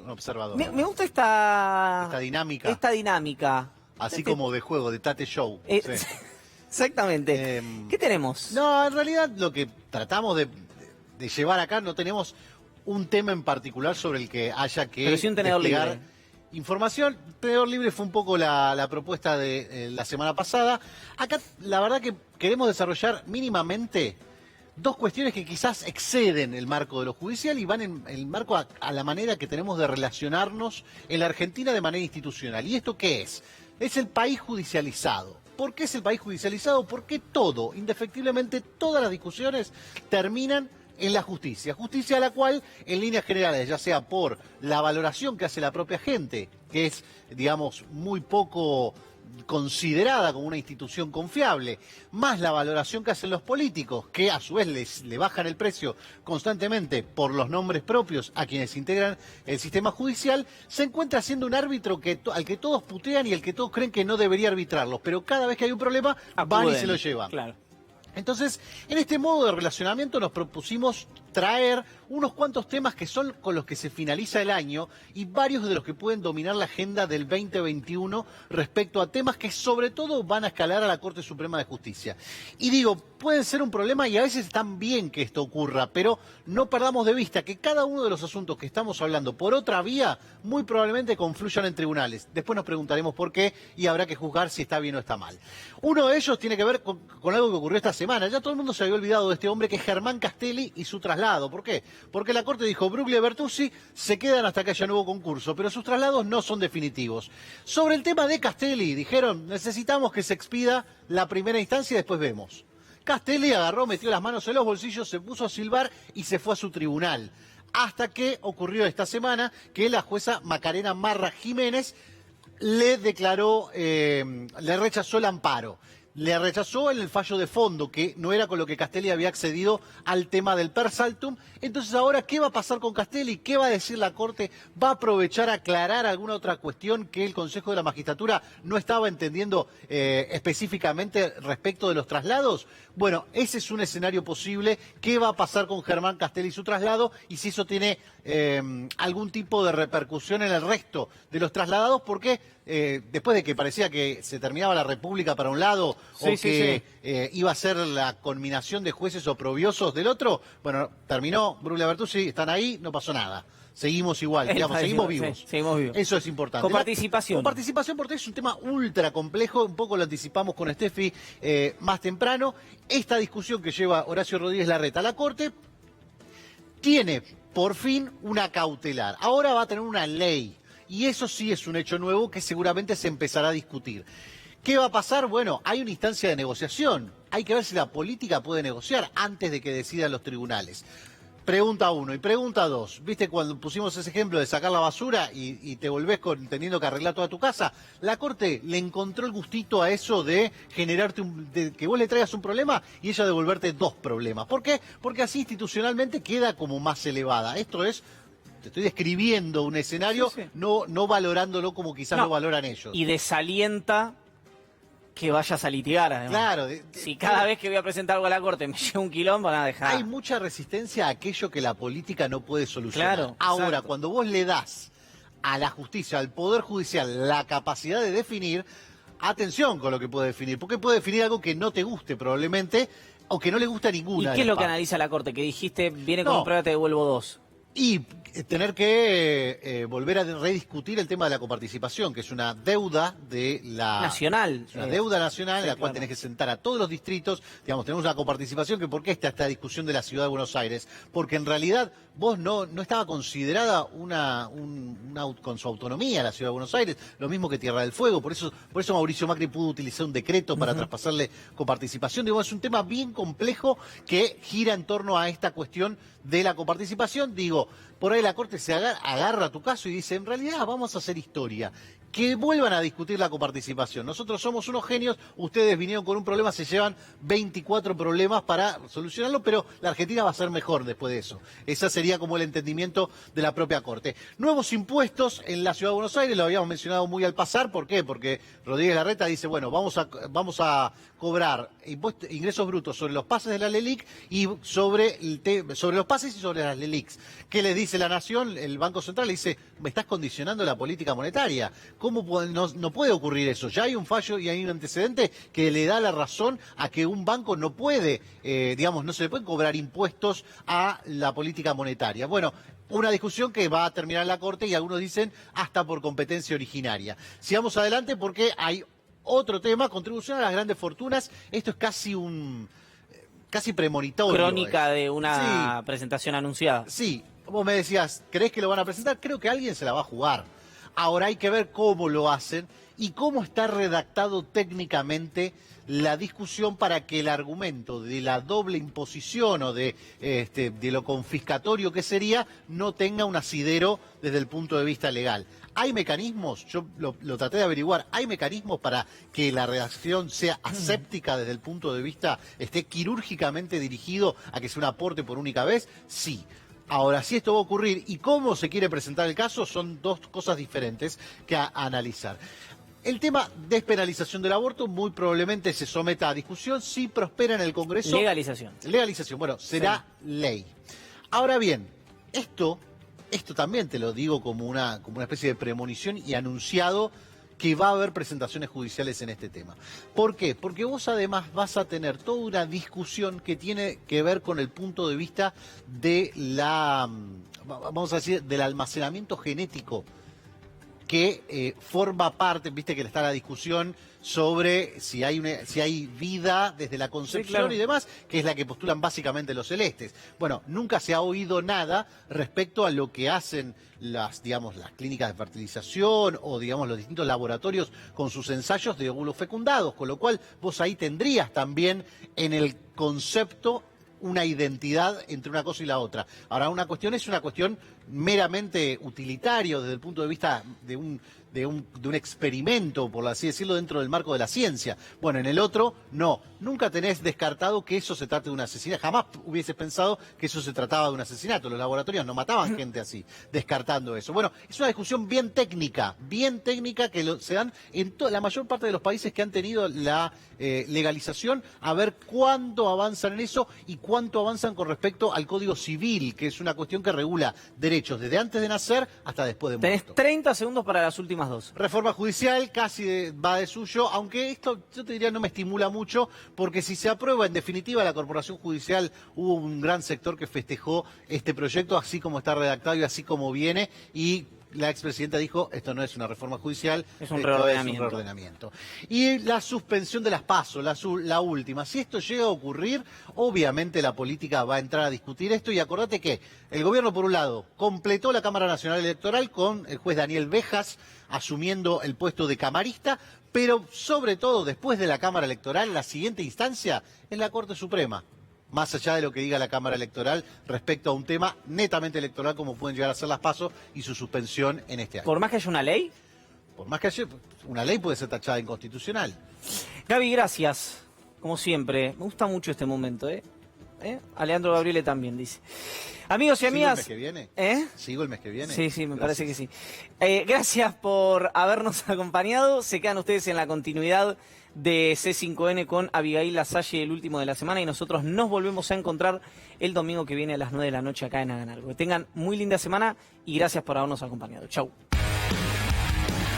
un observador. Me gusta esta dinámica. Esta dinámica. Así como de juego, de Tate Show. Sí. Exactamente. ¿Qué tenemos? No, en realidad lo que tratamos de llevar acá, no tenemos un tema en particular sobre el que haya que Pero sí un tenedor libre. Información. Tenedor libre fue un poco la propuesta de la semana pasada. Acá la verdad que queremos desarrollar mínimamente dos cuestiones que quizás exceden el marco de lo judicial y van en el marco a la manera que tenemos de relacionarnos en la Argentina de manera institucional. ¿Y esto qué es? Es el país judicializado. ¿Por qué es el país judicializado? Porque todo, indefectiblemente, todas las discusiones terminan en la justicia. Justicia a la cual, en líneas generales, ya sea por la valoración que hace la propia gente, que es, digamos, muy poco considerada como una institución confiable, más la valoración que hacen los políticos, que a su vez le bajan el precio constantemente por los nombres propios a quienes integran el sistema judicial, se encuentra siendo un árbitro al que todos putean y al que todos creen que no debería arbitrarlos, pero cada vez que hay un problema van y se lo llevan. Claro. Entonces, en este modo de relacionamiento nos propusimos traer unos cuantos temas que son con los que se finaliza el año y varios de los que pueden dominar la agenda del 2021 respecto a temas que sobre todo van a escalar a la Corte Suprema de Justicia. Y digo, pueden ser un problema y a veces están bien que esto ocurra, pero no perdamos de vista que cada uno de los asuntos que estamos hablando por otra vía muy probablemente confluyan en tribunales. Después nos preguntaremos por qué y habrá que juzgar si está bien o está mal. Uno de ellos tiene que ver con algo que ocurrió esta semana. Ya todo el mundo se había olvidado de este hombre que es Germán Castelli y su traslado. ¿Por qué? Porque la Corte dijo, Bruglia y Bertuzzi se quedan hasta que haya nuevo concurso, pero sus traslados no son definitivos. Sobre el tema de Castelli, dijeron, necesitamos que se expida la primera instancia y después vemos. Castelli agarró, metió las manos en los bolsillos, se puso a silbar y se fue a su tribunal. Hasta que ocurrió esta semana que la jueza Macarena Marra Jiménez le declaró, le rechazó el amparo. Le rechazó en el fallo de fondo, que no era con lo que Castelli había accedido al tema del per saltum. Entonces ahora, ¿qué va a pasar con Castelli? ¿Qué va a decir la Corte? ¿Va a aprovechar a aclarar alguna otra cuestión que el Consejo de la Magistratura no estaba entendiendo específicamente respecto de los traslados? Bueno, ese es un escenario posible. ¿Qué va a pasar con Germán Castelli y su traslado? Y si eso tiene algún tipo de repercusión en el resto de los trasladados, porque después de que parecía que se terminaba la República para un lado iba a ser la conminación de jueces oprobiosos del otro, bueno, terminó, Bruglia Bertuzzi, están ahí, no pasó nada. Seguimos igual, digamos, seguimos vivos. Sí, seguimos vivos. Eso es importante. Con participación. Con participación, porque es un tema ultra complejo, un poco lo anticipamos con Steffi más temprano. Esta discusión que lleva Horacio Rodríguez Larreta a la Corte tiene, por fin, una cautelar. Ahora va a tener una ley. Y eso sí es un hecho nuevo que seguramente se empezará a discutir. ¿Qué va a pasar? Bueno, hay una instancia de negociación. Hay que ver si la política puede negociar antes de que decidan los tribunales. Pregunta 1 y pregunta 2. ¿Viste cuando pusimos ese ejemplo de sacar la basura y te volvés teniendo que arreglar toda tu casa? La Corte le encontró el gustito a eso de generarte de que vos le traigas un problema y ella devolverte dos problemas. ¿Por qué? Porque así institucionalmente queda como más elevada. Esto es... Te estoy describiendo un escenario, no valorándolo como quizás lo valoran ellos. Y desalienta que vayas a litigar, además. Claro. Si cada vez que voy a presentar algo a la Corte me lleva un quilombo, van a dejar. Hay mucha resistencia a aquello que la política no puede solucionar. Claro, ahora, exacto. Cuando vos le das a la justicia, al Poder Judicial, la capacidad de definir, atención con lo que puede definir, porque puede definir algo que no te guste probablemente, o que no le guste a ninguna. ¿Y qué es lo que analiza la Corte? Que dijiste, viene con un prueba, te devuelvo dos. Y tener que volver a rediscutir el tema de la coparticipación, que es una deuda de la... Nacional. Es una deuda nacional en la cual tenés que sentar a todos los distritos. Digamos, tenemos una coparticipación que ¿por qué está esta discusión de la Ciudad de Buenos Aires? Porque en realidad vos no estaba considerada con su autonomía la Ciudad de Buenos Aires, lo mismo que Tierra del Fuego. Por eso Mauricio Macri pudo utilizar un decreto para traspasarle coparticipación. Digo, es un tema bien complejo que gira en torno a esta cuestión de la coparticipación. Digo, por ahí la Corte se agarra tu caso y dice, en realidad vamos a hacer historia. Que vuelvan a discutir la coparticipación. Nosotros somos unos genios, ustedes vinieron con un problema, se llevan 24 problemas para solucionarlo, pero la Argentina va a ser mejor después de eso. Ese sería como el entendimiento de la propia Corte. Nuevos impuestos en la Ciudad de Buenos Aires, lo habíamos mencionado muy al pasar. ¿Por qué? Porque Rodríguez Larreta dice, bueno, vamos a cobrar ingresos brutos sobre los pases de la LELIC y sobre los pases y sobre las LELICs. ¿Qué les dice la Nación? El Banco Central le dice, me estás condicionando la política monetaria. ¿Cómo no puede ocurrir eso? Ya hay un fallo y hay un antecedente que le da la razón a que un banco no puede, no se le pueden cobrar impuestos a la política monetaria. Bueno, una discusión que va a terminar en la Corte y algunos dicen hasta por competencia originaria. Sigamos adelante porque hay otro tema, contribución a las grandes fortunas. Esto es casi premonitorio. Crónica de una presentación anunciada. Sí, vos me decías, ¿crees que lo van a presentar? Creo que alguien se la va a jugar. Ahora hay que ver cómo lo hacen y cómo está redactado técnicamente la discusión para que el argumento de la doble imposición o de lo confiscatorio que sería no tenga un asidero desde el punto de vista legal. ¿Hay mecanismos? Yo lo traté de averiguar. ¿Hay mecanismos para que la redacción sea aséptica desde el punto de vista, esté quirúrgicamente dirigido a que sea un aporte por única vez? Sí. Ahora, si esto va a ocurrir y cómo se quiere presentar el caso, son dos cosas diferentes que analizar. El tema despenalización del aborto muy probablemente se someta a discusión si prospera en el Congreso. Legalización. Legalización, bueno, será ley. Ahora bien, esto también te lo digo como una especie de premonición y anunciado que va a haber presentaciones judiciales en este tema. ¿Por qué? Porque vos además vas a tener toda una discusión que tiene que ver con el punto de vista de vamos a decir, del almacenamiento genético que forma parte, viste que está la discusión sobre si hay vida desde la concepción, sí, claro, y demás, que es la que postulan básicamente los celestes. Bueno, nunca se ha oído nada respecto a lo que hacen las clínicas de fertilización o los distintos laboratorios con sus ensayos de óvulos fecundados, con lo cual vos ahí tendrías también en el concepto una identidad entre una cosa y la otra. Ahora, una cuestión es una cuestión meramente utilitario desde el punto de vista de un experimento, por así decirlo, dentro del marco de la ciencia. Bueno, en el otro, no. Nunca tenés descartado que eso se trate de un asesinato. Jamás hubieses pensado que eso se trataba de un asesinato. Los laboratorios no mataban gente así, descartando eso. Bueno, es una discusión bien técnica que se dan en la mayor parte de los países que han tenido la legalización, a ver cuánto avanzan en eso y cuánto avanzan con respecto al Código Civil, que es una cuestión que regula derechos desde antes de nacer hasta después de muerto. Tenés 30 segundos para las últimas dos. Reforma judicial, casi va de suyo, aunque esto yo te diría no me estimula mucho, porque si se aprueba en definitiva la corporación judicial, hubo un gran sector que festejó este proyecto así como está redactado y así como viene, y la expresidenta dijo, esto no es una reforma judicial, es un reordenamiento. Y la suspensión de las PASO, la última. Si esto llega a ocurrir, obviamente la política va a entrar a discutir esto, y acordate que el gobierno, por un lado, completó la Cámara Nacional Electoral con el juez Daniel Bejas asumiendo el puesto de camarista, pero sobre todo después de la Cámara Electoral, la siguiente instancia es la Corte Suprema. Más allá de lo que diga la Cámara Electoral respecto a un tema netamente electoral como pueden llegar a ser las PASO y su suspensión en este año. ¿Por más que haya una ley? Por más que haya una ley puede ser tachada inconstitucional. Gaby, gracias. Como siempre, me gusta mucho este momento, ¿eh? A Leandro Gabriele también, dice. Amigos y amigas... ¿Sigo el mes que viene? ¿Sigo el mes que viene? Sí, me parece que sí. Gracias por habernos acompañado. Se quedan ustedes en la continuidad de C5N con Abigail Lasalle, el último de la semana, y nosotros nos volvemos a encontrar el domingo que viene a las 9 de la noche acá en Hagan Algo. Que tengan muy linda semana y gracias por habernos acompañado. Chau.